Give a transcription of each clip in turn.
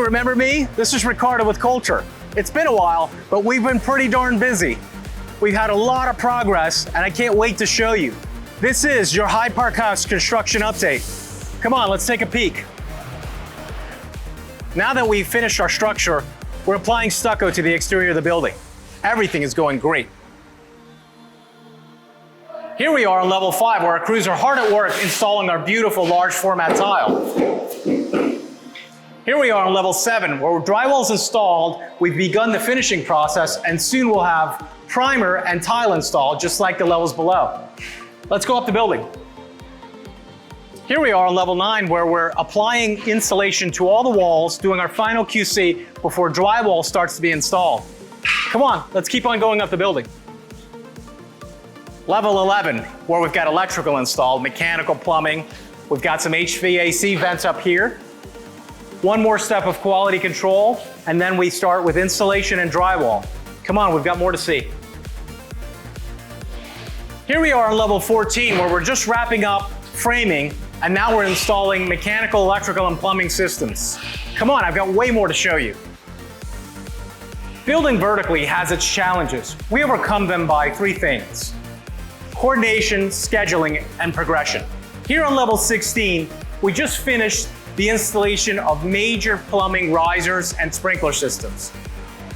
remember me? This is Ricardo with Kolter. It's been a while, but we've been pretty darn busy. We've had a lot of progress, and I can't wait to show you. This is your Hyde Park House construction update. Come on, let's take a peek. Now that we've finished our structure, we're applying stucco to the exterior of the building. Everything is going great. Here we are on level 5, where our crews are hard at work installing our beautiful large format tile. Here we are on level 7, where drywall is installed, we've begun the finishing process, and soon we'll have primer and tile installed, just like the levels below. Let's go up the building. Here we are on level 9, where we're applying insulation to all the walls, doing our final QC before drywall starts to be installed. Come on, let's keep on going up the building. Level 11, where we've got electrical installed, mechanical plumbing. We've got some HVAC vents up here. One more step of quality control, and then we start with insulation and drywall. Come on, we've got more to see. Here we are on level 14, where we're just wrapping up framing, and now we're installing mechanical, electrical, and plumbing systems. Come on, I've got way more to show you. Building vertically has its challenges. We overcome them by 3 things: coordination, scheduling, and progression. Here on level 16, we just finished the installation of major plumbing risers and sprinkler systems.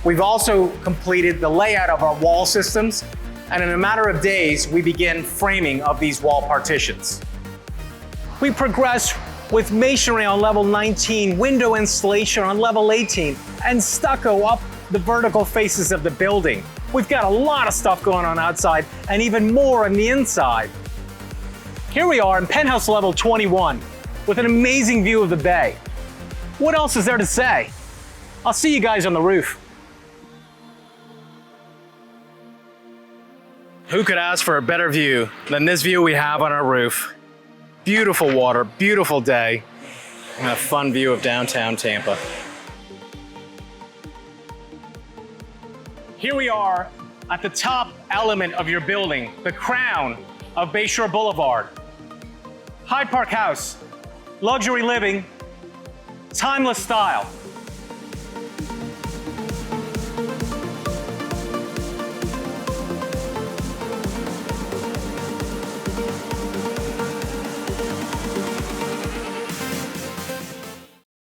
We've also completed the layout of our wall systems, and in a matter of days, we begin framing of these wall partitions. We progress with masonry on level 19, window installation on level 18, and stucco up the vertical faces of the building. We've got a lot of stuff going on outside and even more on the inside. Here we are in penthouse level 21 with an amazing view of the bay. What else is there to say? I'll see you guys on the roof. Who could ask for a better view than this view we have on our roof? Beautiful water, beautiful day, and a fun view of downtown Tampa. Here we are at the top element of your building, the crown of Bayshore Boulevard. Hyde Park House, luxury living, timeless style.